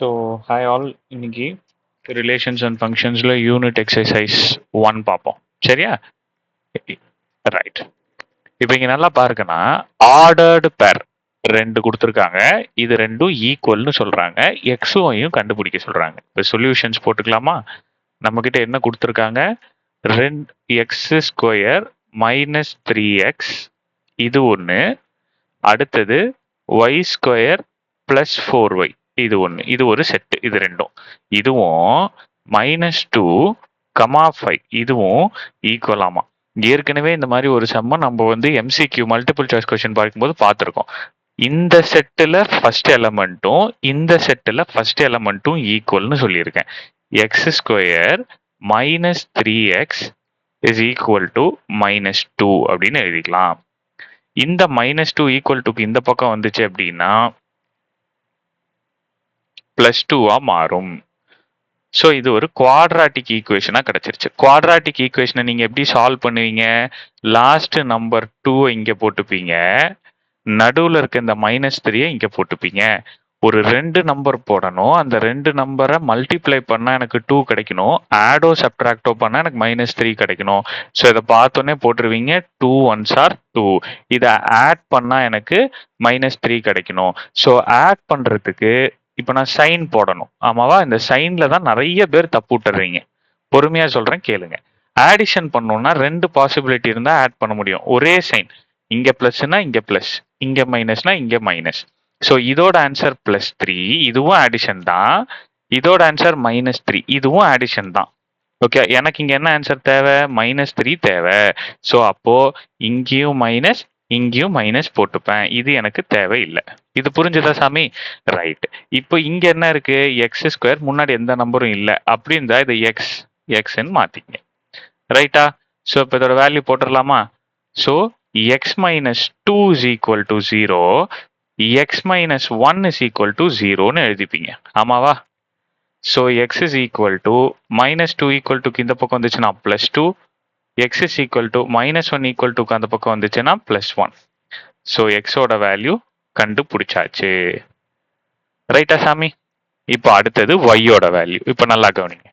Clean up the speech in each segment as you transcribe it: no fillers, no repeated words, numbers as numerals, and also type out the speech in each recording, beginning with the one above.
So hi all, இன்னைக்கு relations and ஃபங்க்ஷன்ஸில் unit exercise 1 பார்ப்போம். சரியா? ரைட். இப்போ இங்கே நல்லா பாருங்கன்னா ஆர்டர்டு பேர் ரெண்டு கொடுத்துருக்காங்க. இது ரெண்டும் ஈக்குவல்னு சொல்கிறாங்க. எக்ஸுவையும் கண்டுபிடிக்க சொல்கிறாங்க. இப்போ சொல்யூஷன்ஸ் போட்டுக்கலாமா? நம்மக்கிட்ட என்ன கொடுத்துருக்காங்க? ரெண்டு எக்ஸ் ஸ்கொயர் மைனஸ் 3x இது ஒன்று. அடுத்தது ஒய் ஸ்கொயர் ப்ளஸ் 4y இது ஒன்று. இது ஒரு செட்டு. இது ரெண்டும். இதுவும் -2, 5 இதுவும் ஈக்குவலாமா. ஏற்கனவே இந்த மாதிரி ஒரு சம்ம நம்ம வந்து எம்சிக்யூ மல்டிபிள் சாய்ஸ் கொஸ்டின் பார்க்கும்போது பார்த்துருக்கோம். இந்த செட்டில் ஃபர்ஸ்ட் எலமெண்ட்டும் இந்த செட்டில் ஃபர்ஸ்ட் எலமெண்ட்டும் ஈக்குவல்னு சொல்லியிருக்கேன். X square minus 3x is equal to -2 அப்படின்னு எழுதிக்கலாம். இந்த -2 ஈக்குவல் டுக்கு இந்த பக்கம் வந்துச்சு அப்படின்னா +2 மாறும். ஸோ இது ஒரு குவாட்ராட்டிக் ஈக்குவேஷனாக கிடைச்சிருச்சு. குவாட்ராட்டிக் ஈக்குவேஷனை நீங்கள் எப்படி சால்வ் பண்ணுவீங்க? லாஸ்ட் நம்பர் 2 இங்கே போட்டுப்பீங்க, நடுவில் இருக்க இந்த -3 இங்கே போட்டுப்பீங்க. ஒரு 2 நம்பர் போடணும். அந்த 2 நம்பரை மல்டிப்ளை பண்ணால் எனக்கு 2 கிடைக்கணும். ஆடோ சப்ட்ராக்டோ பண்ணால் எனக்கு -3 கிடைக்கணும். ஸோ இதை பார்த்தோன்னே போட்டுருவீங்க 2 1s are 2. இதை ஆட் பண்ணால் எனக்கு -3 கிடைக்கணும். ஸோ ஆட் பண்ணுறதுக்கு இப்போ நான் சைன் போடணும். ஆமாவா? இந்த சைன்ல தான் நிறைய பேர் தப்பு விட்டுறீங்க. பொறுமையா சொல்றேன் கேளுங்க. ஆடிஷன் பண்ணோம்னா 2 பாசிபிலிட்டி இருந்தா ஆட் பண்ண முடியும். ஒரே சைன். இங்க பிளஸ்னா இங்க பிளஸ், இங்க மைனஸ்னா இங்க மைனஸ். ஸோ இதோட ஆன்சர் +3, இதுவும் ஆடிஷன் தான். இதோட ஆன்சர் -3, இதுவும் ஆடிஷன் தான். ஓகே, எனக்கு இங்க என்ன ஆன்சர் தேவை? -3 தேவை. ஸோ அப்போ இங்கேயும் மைனஸ் இங்கேயும் மைனஸ் போட்டுப்பேன். இது எனக்கு தேவையில்லை. இது புரிஞ்சுதா சாமி? ரைட். இப்போ இங்க என்ன இருக்கு? எக்ஸ் ஸ்கொயர், முன்னாடி எந்த நம்பரும் இல்லை. அப்படி இருந்தா இது எக்ஸ்ன்னு மாத்திங்க. ரைட்டா? ஸோ இப்போ இதோட வேல்யூ போட்டுடலாமா? So x -2 is equal to 0, x -1 is equal to 0ன்னு எழுதிப்பீங்க. ஆமாவா? So x is equal to -2 equal டுக்கு இந்த பக்கம் வந்துச்சுன்னா +2, x is equal to -1 equal டுக்கு அந்த பக்கம் வந்துச்சுன்னா +1. ஸோ எக்ஸோட வேல்யூ கண்டுபிடிச்சாச்சு. ரைட்டா சாமி? இப்போ அடுத்தது ஒய்யோட வேல்யூ. இப்போ நல்லா கவனிங்க.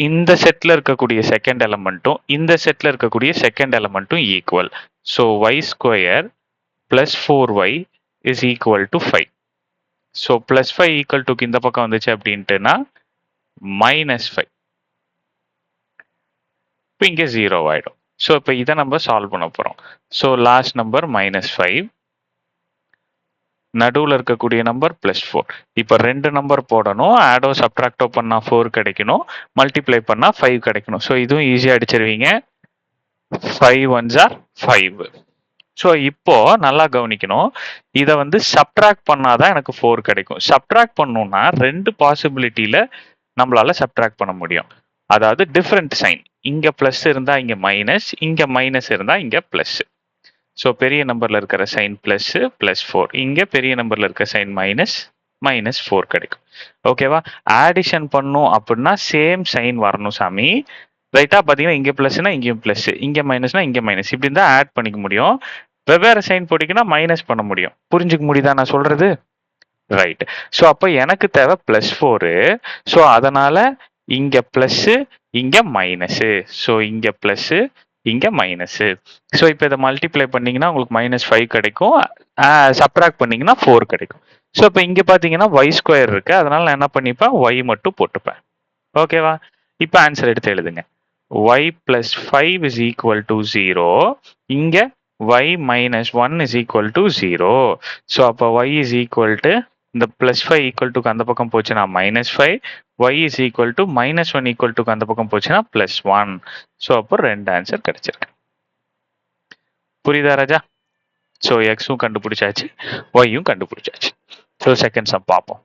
இந்த செட்ல இருக்கக்கூடிய செகண்ட் எலமெண்ட்டும் இந்த செட்ல இருக்கக்கூடிய செகண்ட் எலமெண்ட்டும் equal. So y square plus 4y is equal to 5. So +5 equal டுக்கு இந்த பக்கம் வந்துச்சு அப்படின்ட்டுனா -5. இப்போ இங்கே 0 ஆயிடும். ஸோ இப்போ இதை நம்ம சால்வ் பண்ண போகிறோம். ஸோ லாஸ்ட் நம்பர் -5, நடுவில் இருக்கக்கூடிய நம்பர் +4. இப்போ 2 நம்பர் போடணும். ஆடோ சப்ட்ராக்டோ பண்ணால் 4 கிடைக்கணும், மல்டிப்ளை பண்ணால் 5 கிடைக்கணும். ஸோ இதுவும் ஈஸியாக அடிச்சிருவீங்க. 5 1s are 5. ஸோ இப்போ நல்லா கவனிக்கணும். இதை வந்து சப்ட்ராக்ட் பண்ணாதான் எனக்கு 4 கிடைக்கும். சப்ட்ராக்ட் பண்ணணும்னா 2 பாசிபிலிட்டியில நம்மளால சப்ட்ராக்ட் பண்ண முடியும். அதாவது டிஃப்ரெண்ட் சைன். இங்க பிளஸ் இருந்தா இங்க மைனஸ், இங்க மைனஸ் இருந்தா இங்க பிளஸ். ஸோ பெரிய நம்பர்ல இருக்கிற சைன் +4, இங்க பெரிய நம்பர்ல இருக்கிற சைன் -4 கிடைக்கும். ஓகேவா? ஆடிஷன் பண்ணும் அப்படின்னா சேம் சைன் வரணும் சாமி. ரைட்டா? பாத்தீங்கன்னா இங்க பிளஸ்னா இங்கேயும் பிளஸ், இங்க மைனஸ்னா இங்க மைனஸ். இப்படி தான் ஆட் பண்ணிக்க முடியும். வெவ்வேறு சைன் போட்டிங்கன்னா மைனஸ் பண்ண முடியும். புரிஞ்சுக்க முடியுதா நான் சொல்றது? ரைட். ஸோ அப்போ எனக்கு தேவை +4. ஸோ அதனால இங்க பிளஸ் இங்க மைனஸ். ஸோ இங்க பிளஸ் இங்க மைனஸ். ஸோ இப்போ இதை மல்டிப்ளை பண்ணீங்கன்னா உங்களுக்கு -5 கிடைக்கும். சப்ட்ராக்ட் பண்ணீங்கன்னா 4 கிடைக்கும். ஸோ இப்போ இங்க பாத்தீங்கன்னா ஒய் ஸ்கொயர் இருக்கு. அதனால நான் என்ன பண்ணிப்பேன்? ஒய் மட்டும் போட்டுப்பேன். ஓகேவா? இப்போ ஆன்சர் எடுத்து எழுதுங்க. y + 5 is equal to 0. இங்க y -1 is equal to 0. So அப்போ y இஸ் ஈக்குவல் டு இந்த +5 ஈக்குவல் டுக்கு அந்த பக்கம் போச்சுன்னா -5, y is equal to -1 equal டுக்கு அந்த பக்கம் போச்சுன்னா +1. ஸோ அப்போ 2 ஆன்சர் கிடைச்சிருக்கு. புரியுதா ராஜா? ஸோ எக்ஸும் கண்டுபிடிச்சாச்சு, ஒய்யும் கண்டுபிடிச்சாச்சு. ஸோ செகண்ட் சம் பார்ப்போம்.